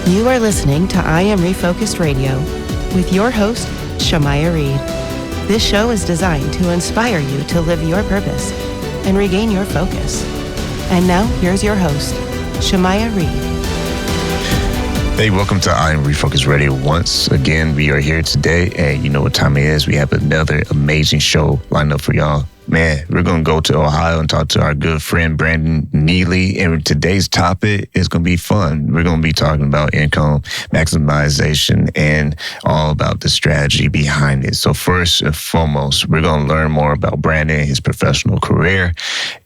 You are listening to I Am Refocused Radio with your host, Shemaiah Reed. This show is designed to inspire you to live your purpose and regain your focus. And now, here's your host, Shemaiah Reed. Hey, welcome to I Am Refocused Radio. Once again, we are here today, and you know what time it is. We have another amazing show lined up for y'all. Man, we're going to go to Ohio and talk to our good friend, Brandon Neely. And today's topic is going to be fun. We're going to be talking about income maximization and all about the strategy behind it. So first and foremost, we're going to learn more about Brandon, his professional career,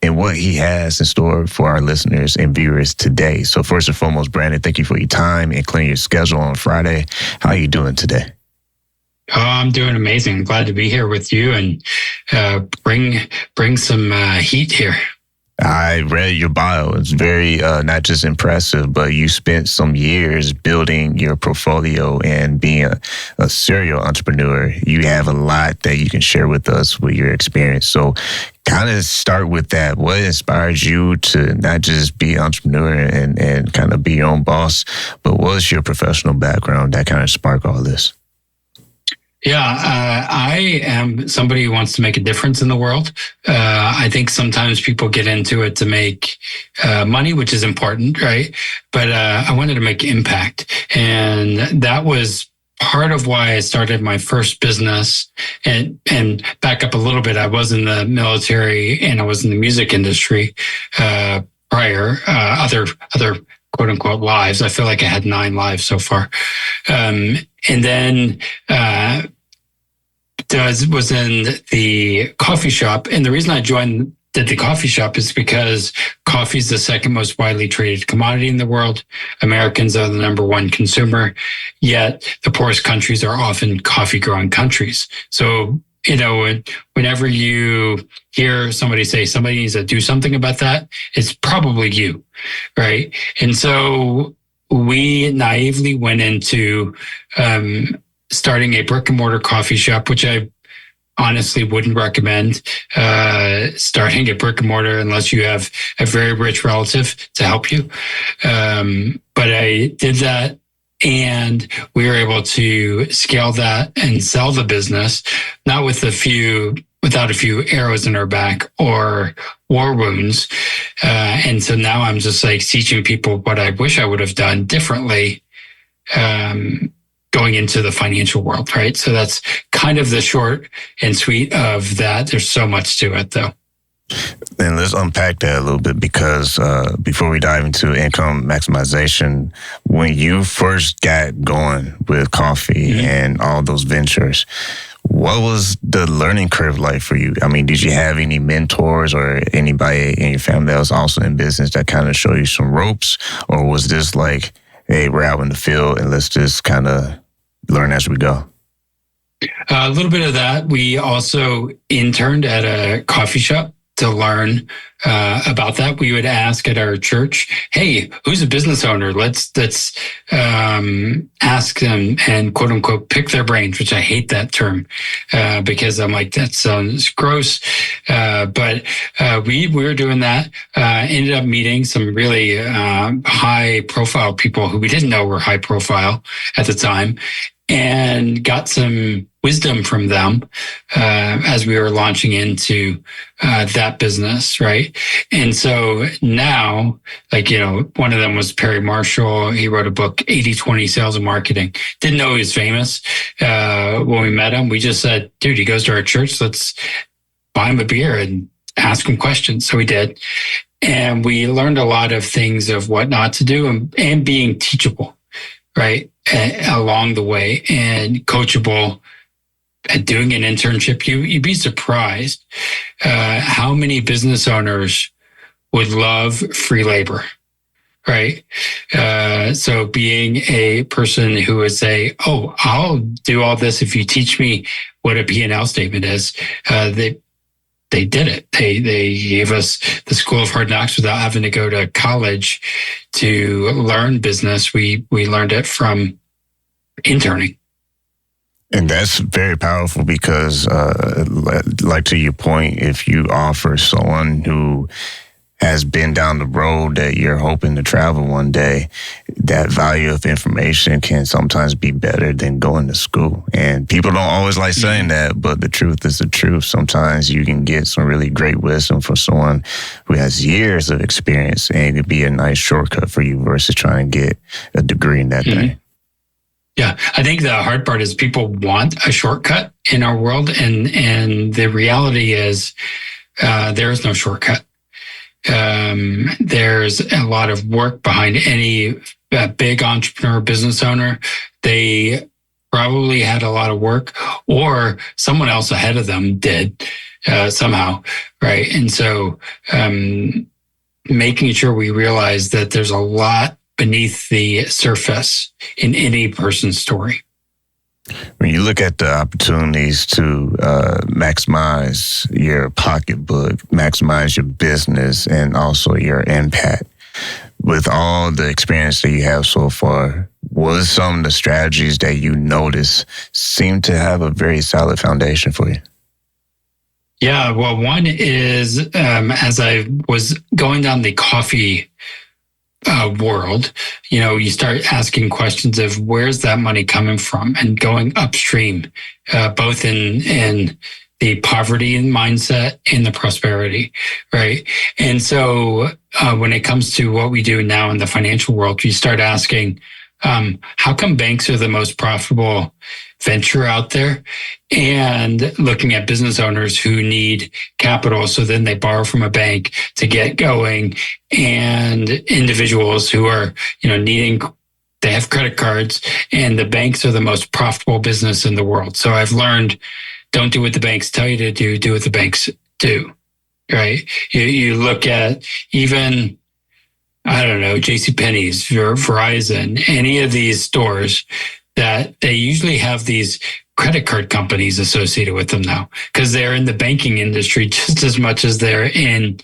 and what he has in store for our listeners and viewers today. So first and foremost, Brandon, thank you for your time and clearing your schedule on Friday. How are you doing today? Oh, I'm doing amazing. Glad to be here with you and bring some heat here. I read your bio. It's very not just impressive, but you spent some years building your portfolio and being a serial entrepreneur. You have a lot that you can share with us with your experience. So kind of start with that. What inspired you to not just be an entrepreneur and kind of be your own boss, but what's your professional background that kind of sparked all this? Yeah, I am somebody who wants to make a difference in the world. I think sometimes people get into it to make money, which is important, right? But I wanted to make impact. And that was part of why I started my first business. And back up a little bit, I was in the military and I was in the music industry prior, other quote unquote lives. I feel like I had 9 lives so far. And then was in the coffee shop. And the reason I did the coffee shop is because coffee is the second most widely traded commodity in the world. Americans are the number 1 consumer, yet the poorest countries are often coffee growing countries. So, you know, whenever you hear somebody say somebody needs to do something about that, it's probably you, right? And so we naively went into starting a brick and mortar coffee shop, which I honestly wouldn't recommend starting a brick and mortar unless you have a very rich relative to help you. But I did that, and we were able to scale that and sell the business, not without a few arrows in our back or war wounds. And so now I'm just like teaching people what I wish I would have done differently going into the financial world, right? So that's kind of the short and sweet of that. There's so much to it, though. And let's unpack that a little bit, because before we dive into income maximization, when you first got going with coffee and all those ventures, what was the learning curve like for you? I mean, did you have any mentors or anybody in your family that was also in business that kind of showed you some ropes? Or was this like, hey, we're out in the field and let's just kind of learn as we go? A little bit of that. We also interned at a coffee shop to learn about that. We would ask at our church, hey, who's a business owner? Let's ask them and quote unquote pick their brains, which I hate that term because I'm like, that sounds gross. But we were doing that, ended up meeting some really high profile people who we didn't know were high profile at the time, and got some wisdom from them as we were launching into that business, right? And so now, like, you know, one of them was Perry Marshall. He wrote a book, 80-20 Sales and Marketing. Didn't know he was famous. When we met him, we just said, dude, he goes to our church. Let's buy him a beer and ask him questions. So we did. And we learned a lot of things of what not to do and being teachable, right? Along the way, and coachable. At doing an internship, you'd be surprised how many business owners would love free labor, right? So being a person who would say, oh, I'll do all this if you teach me what a P&L statement is, they did it. They gave us the School of Hard Knocks without having to go to college to learn business. We learned it from interning. And that's very powerful because, like to your point, if you offer someone who has been down the road that you're hoping to travel one day, that value of information can sometimes be better than going to school. And people don't always like saying that, but the truth is the truth. Sometimes you can get some really great wisdom from someone who has years of experience, and it could be a nice shortcut for you versus trying to get a degree in that thing. Yeah, I think the hard part is people want a shortcut in our world, and the reality is there is no shortcut. There's a lot of work behind any big entrepreneur, business owner. They probably had a lot of work, or someone else ahead of them did somehow, right? And so making sure we realize that there's a lot beneath the surface in any person's story. When you look at the opportunities to maximize your pocketbook, maximize your business, and also your impact, with all the experience that you have so far, what are some of the strategies that you notice seem to have a very solid foundation for you? Yeah, well, one is as I was going down the coffee world, you start asking questions of where's that money coming from, and going upstream, both in the poverty mindset and the prosperity, right? And so when it comes to what we do now in the financial world, you start asking, how come banks are the most profitable venture out there, and looking at business owners who need capital, so then they borrow from a bank to get going, and individuals who are needing, they have credit cards, and the banks are the most profitable business in the world. So I've learned, don't do what the banks tell you to do what the banks do, right? You look at even, I don't know, JCPenney's or Verizon, any of these stores, that they usually have these credit card companies associated with them now, because they're in the banking industry just as much as they're in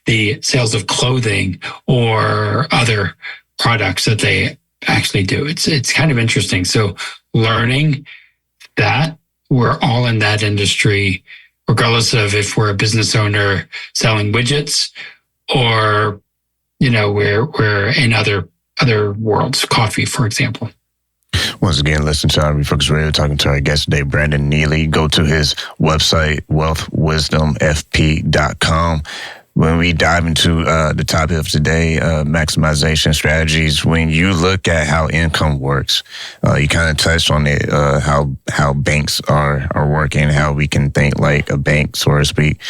the sales of clothing or other products that they actually do. It's kind of interesting. So learning that we're all in that industry, regardless of if we're a business owner selling widgets, or we're in other worlds, coffee, for example. Once again, listen to I Am Refocused Radio, talking to our guest today, Brandon Neely. Go to his website, wealthwisdomfp.com. When we dive into the topic of today, maximization strategies, when you look at how income works, you kind of touched on it, how banks are working, how we can think like a bank, so to speak.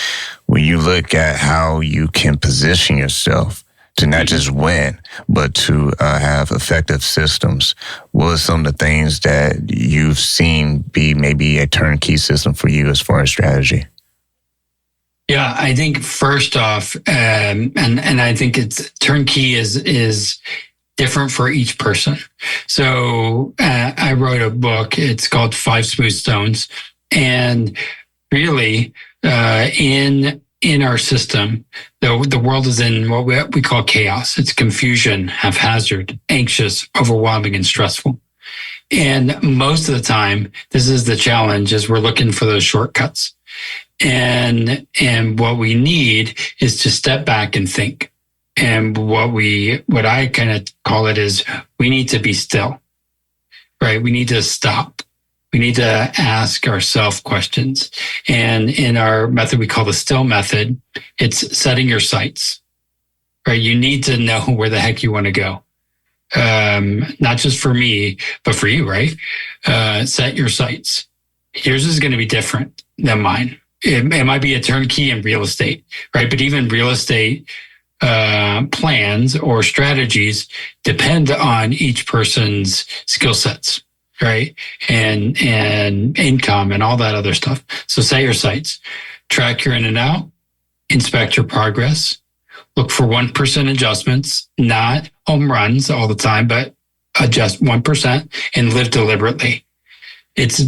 When you look at how you can position yourself to not just win, but to have effective systems, what are some of the things that you've seen be maybe a turnkey system for you as far as strategy? Yeah, I think first off, and I think it's turnkey is different for each person. So I wrote a book. It's called 5 Smooth Stones, and really in our system, the world is in what we call chaos. It's confusion, haphazard, anxious, overwhelming, and stressful. And most of the time, this is the challenge, is we're looking for those shortcuts. And what we need is to step back and think. And what I kind of call it is, we need to be still, right? We need to stop. We need to ask ourselves questions. And in our method, we call the still method, it's setting your sights, right? You need to know where the heck you want to go. Not just for me, but for you, right? Set your sights. Yours is going to be different than mine. It might be a turnkey in real estate, right? But even real estate plans or strategies depend on each person's skill sets, right? And income and all that other stuff. So set your sights, track your in and out, inspect your progress, look for 1% adjustments, not home runs all the time, but adjust 1% and live deliberately. It's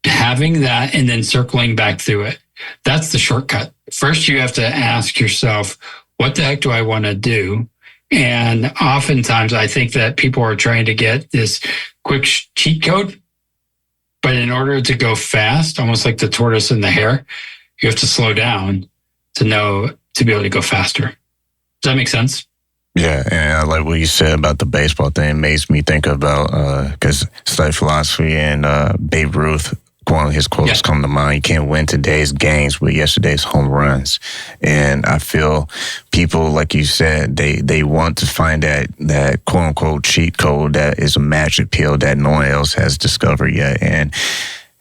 having that and then circling back through it. That's the shortcut. First, you have to ask yourself, what the heck do I want to do? And oftentimes I think that people are trying to get this quick cheat code, but in order to go fast, almost like the tortoise and the hare, you have to slow down to be able to go faster. Does that make sense? Yeah, and I like what you said about the baseball thing. It makes me think about, because it's like philosophy and Babe Ruth, one of his quotes come to mind. You can't win today's games with yesterday's home runs. And I feel people, like you said, they want to find that quote unquote cheat code that is a magic pill that no one else has discovered yet. And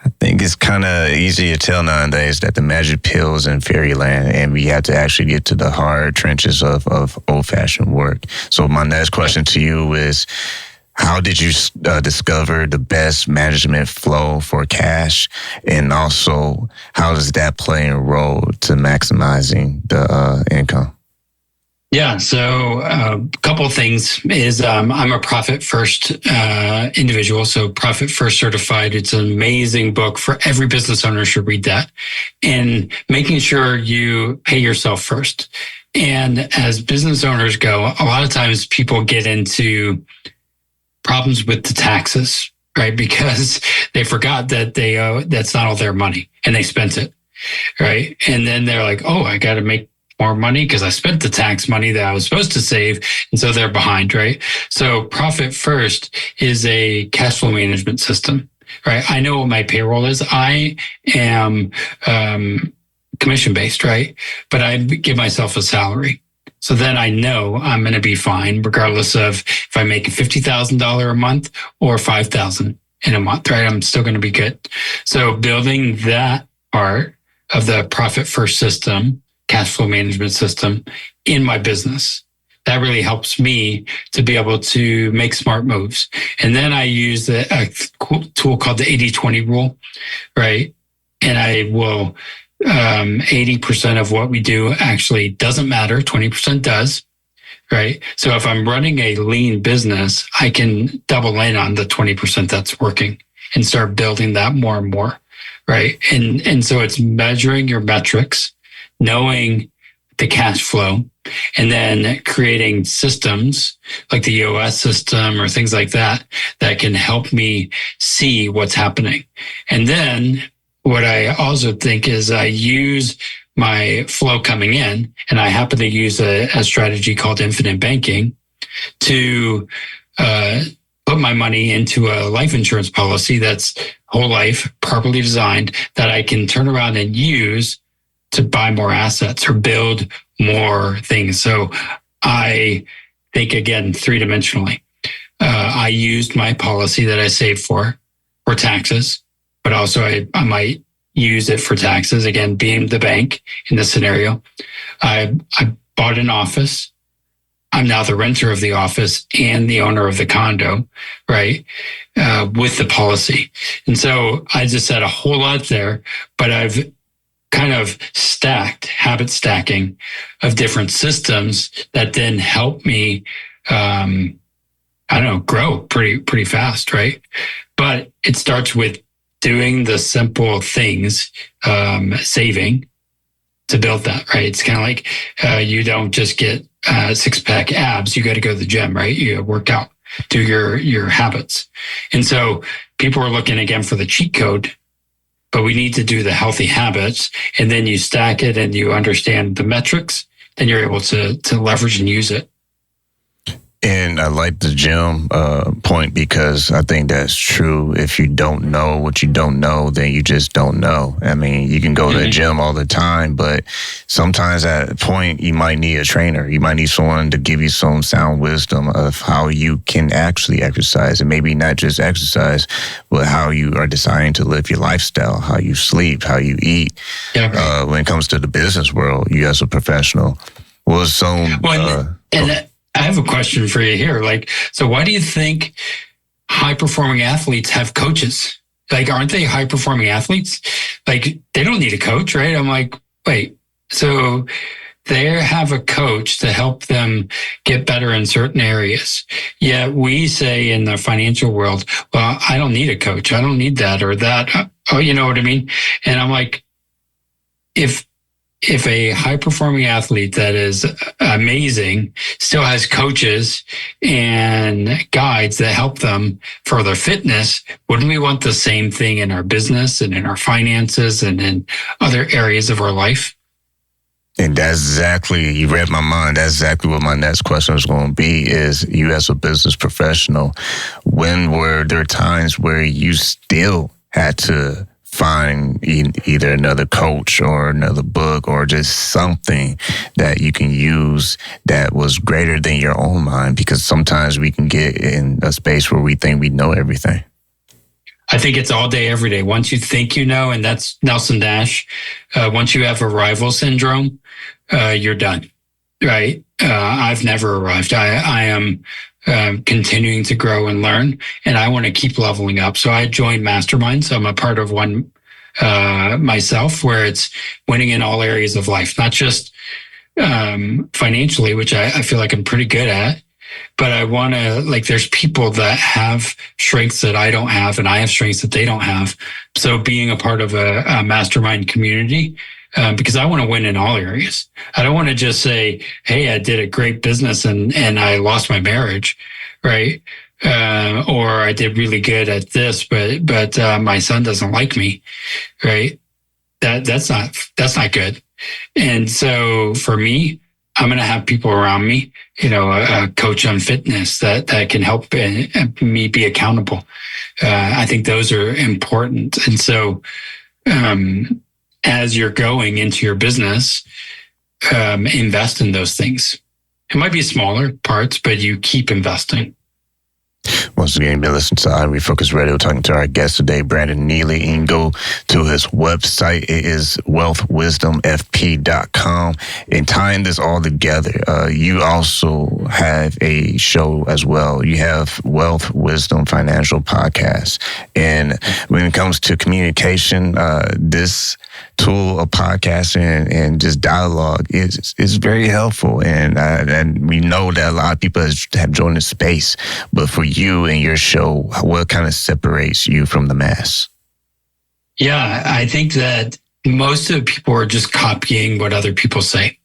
I think it's kind of easy to tell nowadays that the magic pill is in fairyland, and we have to actually get to the hard trenches of old-fashioned work. So my next question to you is, how did you discover the best management flow for cash? And also, how does that play a role to maximizing the income? Yeah, so a couple of things is I'm a Profit First individual, so Profit First certified. It's an amazing book for every business owner should read that. And making sure you pay yourself first. And as business owners go, a lot of times people get into problems with the taxes, right? Because they forgot that they owe, that's not all their money and they spent it, right? And then they're like, oh, I got to make more money because I spent the tax money that I was supposed to save. And so they're behind, right? So Profit First is a cash flow management system, right? I know what my payroll is. I am commission based, right? But I give myself a salary. So then I know I'm going to be fine regardless of if I make $50,000 a month or $5,000 in a month, right? I'm still going to be good. So building that part of the Profit First system, cash flow management system in my business, that really helps me to be able to make smart moves. And then I use a tool called the 80-20 rule, right? And I will 80% of what we do actually doesn't matter. 20% does, right? So if I'm running a lean business, I can double in on the 20% that's working and start building that more and more, right? And so it's measuring your metrics, knowing the cash flow, and then creating systems like the EOS system or things like that that can help me see what's happening. And then what I also think is I use my flow coming in, and I happen to use a strategy called infinite banking to put my money into a life insurance policy that's whole life, properly designed, that I can turn around and use to buy more assets or build more things. So I think, again, three-dimensionally. I used my policy that I saved for taxes, but also I might use it for taxes, again, being the bank in this scenario. I bought an office. I'm now the renter of the office and the owner of the condo, right, with the policy. And so I just said a whole lot there, but I've kind of habit stacking of different systems that then help me, grow pretty fast, right? But it starts with doing the simple things, saving to build that, right? It's kind of like you don't just get six-pack abs. You got to go to the gym, right? You work out, do your habits. And so people are looking again for the cheat code, but we need to do the healthy habits, and then you stack it and you understand the metrics, then you're able to leverage and use it. And I like the gym point, because I think that's true. If you don't know what you don't know, then you just don't know. I mean, you can go to the gym all the time, but sometimes at a point you might need a trainer. You might need someone to give you some sound wisdom of how you can actually exercise, and maybe not just exercise, but how you are deciding to live your lifestyle, how you sleep, how you eat. Yeah, right. When it comes to the business world, you as a professional, was some... I have a question for you here. So why do you think high-performing athletes have coaches? Aren't they high-performing athletes? They don't need a coach, right? I'm like, wait, so they have a coach to help them get better in certain areas. Yet we say in the financial world, well, I don't need a coach. I don't need that or that. Oh, you know what I mean? And I'm like, if a high-performing athlete that is amazing still has coaches and guides that help them for their fitness, wouldn't we want the same thing in our business and in our finances and in other areas of our life? And that's exactly, you read my mind. That's exactly what my next question was going to be is, you as a business professional, when were there times where you still had to find either another coach or another book or just something that you can use that was greater than your own mind? Because sometimes we can get in a space where we think we know everything. I think it's all day, every day. Once you think you know, and that's Nelson Dash, once you have arrival syndrome, you're done, right? I've never arrived. I am continuing to grow and learn, and I want to keep leveling up. So I joined masterminds. I'm a part of one myself, where it's winning in all areas of life, not just financially, which I feel like I'm pretty good at. But I want to, like, there's people that have strengths that I don't have, and I have strengths that they don't have. So being a part of a mastermind community, because I want to win in all areas. I don't want to just say, hey, I did a great business and I lost my marriage, right? Or I did really good at this, but my son doesn't like me, right? That's not good. And so for me, I'm going to have people around me, a coach on fitness that can help me be accountable. I think those are important. And so, as you're going into your business, invest in those things. It might be smaller parts, but you keep investing. Once again, you've been listening to I Am Refocused Radio, talking to our guest today, Brandon Neely. You can go to his website. It is wealthwisdomfp.com. And tying this all together, you also have a show as well. You have Wealth Wisdom Financial Podcast. And when it comes to communication, this tool of podcasting and just dialogue is very helpful. And we know that a lot of people have joined the space. But for you and your show, what kind of separates you from the mass? Yeah, I think that most of the people are just copying what other people say,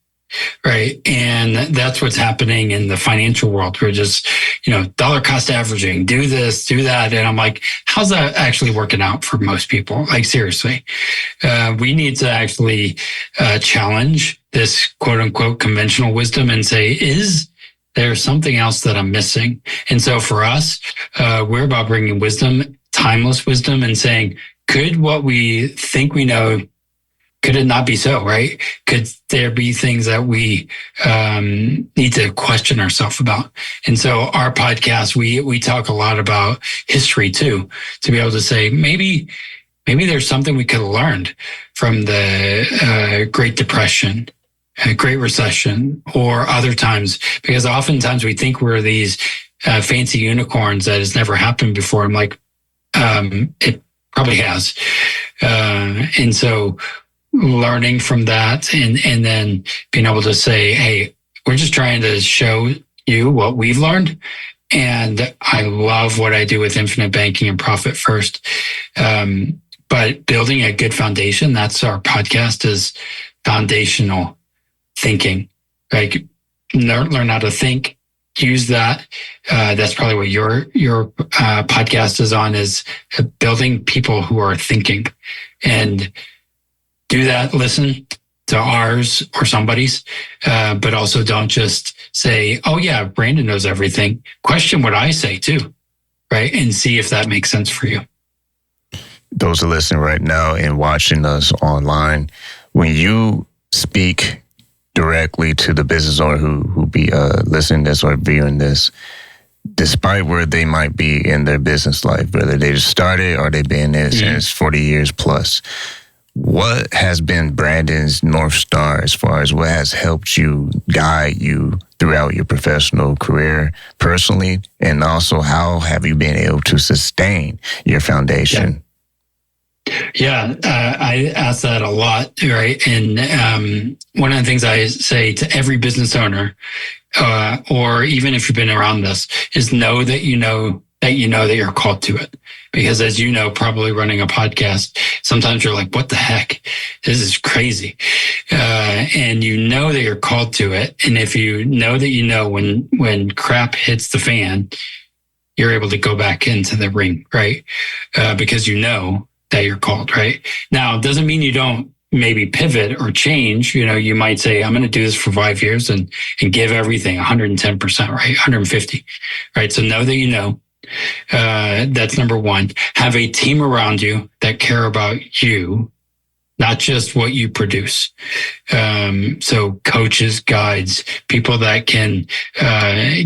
right? And that's what's happening in the financial world. We're just, dollar cost averaging, do this, do that. And I'm like, how's that actually working out for most people? Like, seriously, we need to actually challenge this quote unquote conventional wisdom and say, is there's something else that I'm missing? And so for us, we're about bringing wisdom, timeless wisdom, and saying, could what we think we know, could it not be so, right? Could there be things that we need to question ourselves about? And so our podcast, we talk a lot about history too, to be able to say, maybe there's something we could have learned from the Great Depression, Great Recession, or other times, because oftentimes we think we're these fancy unicorns that has never happened before. I'm like, it probably has. And so learning from that and then being able to say, hey, we're just trying to show you what we've learned. And I love what I do with Infinite Banking and Profit First. But building a good foundation, that's our podcast, is foundational thinking. Like, learn how to think, use that. That's probably what your podcast is on, is building people who are thinking. And do that, listen to ours or somebody's, but also don't just say, oh yeah, Brandon knows everything. Question what I say too, right? And see if that makes sense for you. Those are listening right now and watching us online, when you speak directly to the business owner who be listening to this or viewing this, despite where they might be in their business life, whether they just started or they've been there since 40 years plus, what has been Brandon's North Star as far as what has helped you, guide you throughout your professional career personally, and also how have you been able to sustain your foundation? Yeah, I ask that a lot, right? And one of the things I say to every business owner, or even if you've been around this, is know that you know that you're called to it. Because as you know, probably running a podcast, sometimes you're like, what the heck? This is crazy. And you know that you're called to it. And if you know that when crap hits the fan, you're able to go back into the ring, right? Because you know that you're called, right? Now, it doesn't mean you don't maybe pivot or change, you might say, I'm going to do this for 5 years and give everything 110%, right? 150, right? So know that you know. That's number one. Have a team around you that care about you, not just what you produce. So coaches, guides, people that can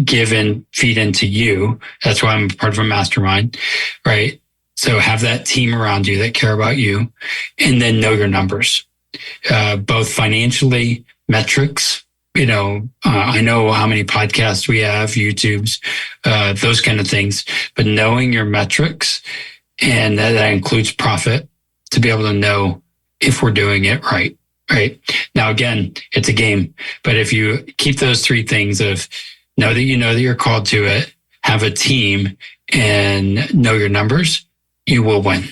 give and feed into you. That's why I'm part of a mastermind, right? So have that team around you that care about you, and then know your numbers, both financially, metrics. I know how many podcasts we have, YouTubes, those kind of things, but knowing your metrics, and that includes profit, to be able to know if we're doing it right. Now, again, it's a game, but if you keep those three things of know that you're called to it, have a team, and know your numbers, you will win.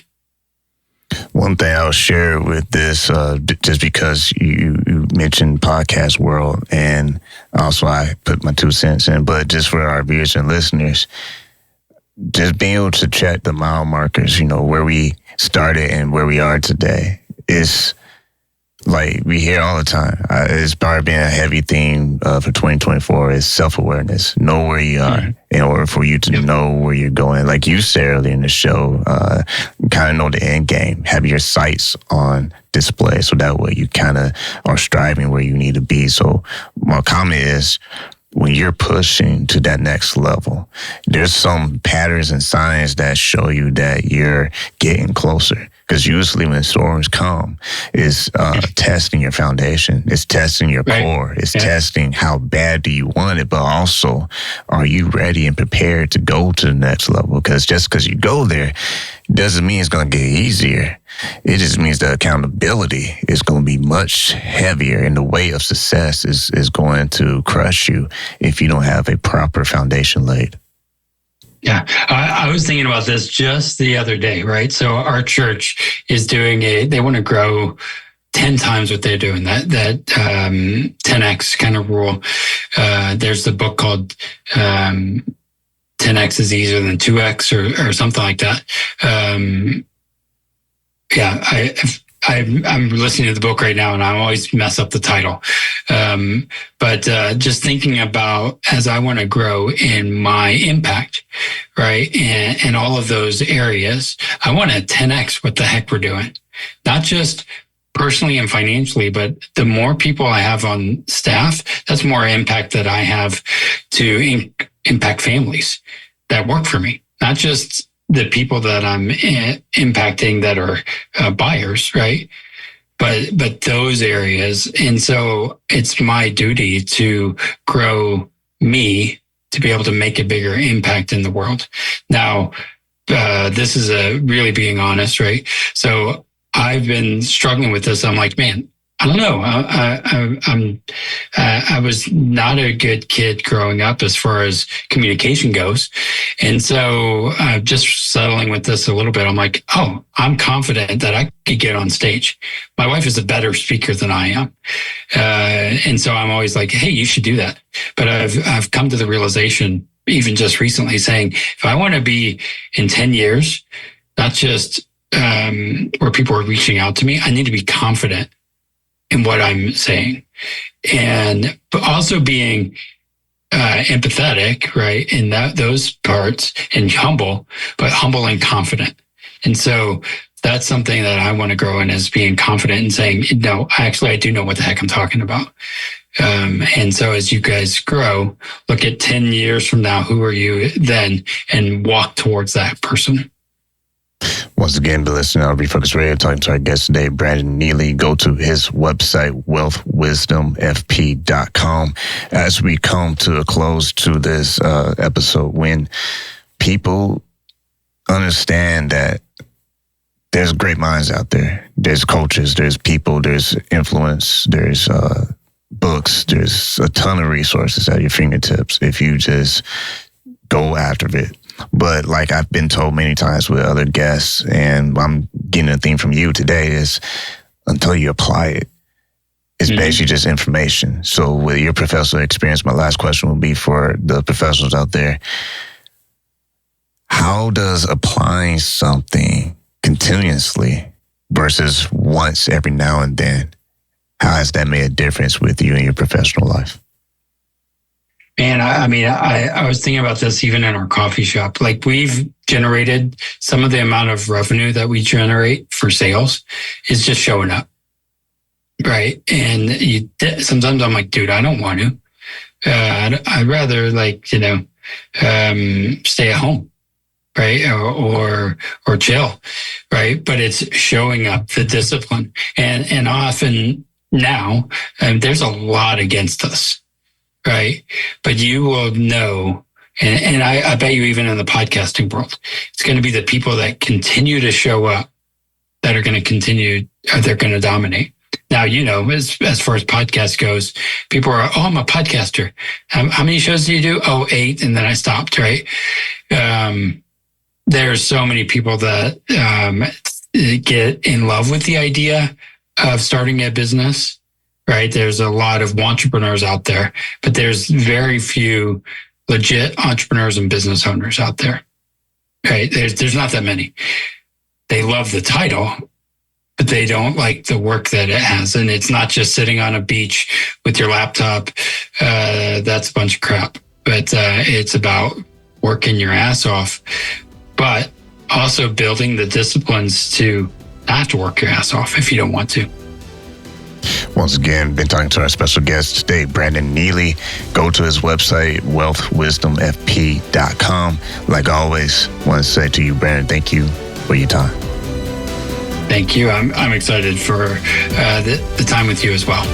One thing I'll share with this, just because you mentioned podcast world, and also I put my 2 cents in, but just for our viewers and listeners, just being able to check the mile markers, where we started and where we are today, is like we hear all the time. It's probably been a heavy theme for 2024 is self-awareness. Know where you are in order for you to know where you're going. Like you said earlier in the show, kind of know the end game. Have your sights on display so that way you kind of are striving where you need to be. So my comment is, when you're pushing to that next level, there's some patterns and signs that show you that you're getting closer. Because usually when storms come, it's testing your foundation. It's testing your core. It's testing how bad do you want it, but also are you ready and prepared to go to the next level? Because just because you go there doesn't mean it's going to get easier. It just means the accountability is going to be much heavier, and the weight of success is going to crush you if you don't have a proper foundation laid. Yeah, I was thinking about this just the other day, right? So our church is doing they want to grow 10 times what they're doing, that 10X kind of rule. There's the book called 10X is easier than 2X or something like that. I'm listening to the book right now, and I always mess up the title. But just thinking about as I want to grow in my impact, right, and all of those areas, I want to 10X what the heck we're doing. Not just personally and financially, but the more people I have on staff, that's more impact that I have to impact families that work for me, not just the people that I'm impacting that are buyers, right? But those areas. And so it's my duty to grow me to be able to make a bigger impact in the world. Now, this is really being honest, right? So I've been struggling with this. I'm like, man, I don't know. I was not a good kid growing up as far as communication goes. And so just settling with this a little bit, I'm like, oh, I'm confident that I could get on stage. My wife is a better speaker than I am. And so I'm always like, hey, you should do that. But I've come to the realization, even just recently, saying, if I want to be in 10 years, not just where people are reaching out to me, I need to be confident in what I'm saying, but also being empathetic, right, in those parts, and humble and confident. And so that's something that I want to grow in, is being confident and saying, no, actually, I do know what the heck I'm talking about. And so as you guys grow, look at 10 years from now, who are you then, and walk towards that person. Once again, been listening to Refocused Radio, talking to our guest today, Brandon Neely. Go to his website, wealthwisdomfp.com. As we come to a close to this episode, when people understand that there's great minds out there, there's coaches, there's people, there's influence, there's books, there's a ton of resources at your fingertips if you just go after it. But like I've been told many times with other guests, and I'm getting a theme from you today, is until you apply it, it's basically just information. So with your professional experience, my last question will be for the professionals out there. How does applying something continuously versus once every now and then? How has that made a difference with you in your professional life? Man, I was thinking about this even in our coffee shop. Like, we've generated some of the amount of revenue that we generate for sales is just showing up. Right. And sometimes I'm like, dude, I don't want to. I'd rather stay at home. Right. Or chill. Right. But it's showing up, the discipline. And often now, there's a lot against us. Right. But you will know, and I bet you even in the podcasting world, it's going to be the people that continue to show up that are going to continue, they're going to dominate. Now, as far as podcast goes, people are, oh, I'm a podcaster. How many shows do you do? Oh, 8. And then I stopped, right? There's so many people that get in love with the idea of starting a business, right? There's a lot of entrepreneurs out there, but there's very few legit entrepreneurs and business owners out there, right? There's not that many. They love the title, but they don't like the work that it has. And it's not just sitting on a beach with your laptop. That's a bunch of crap. But it's about working your ass off, but also building the disciplines to not have to work your ass off if you don't want to. Once again, been talking to our special guest today, Brandon Neely. Go to his website, wealthwisdomfp.com. Like always, want to say to you, Brandon, thank you for your time. Thank you. I'm excited for the time with you as well.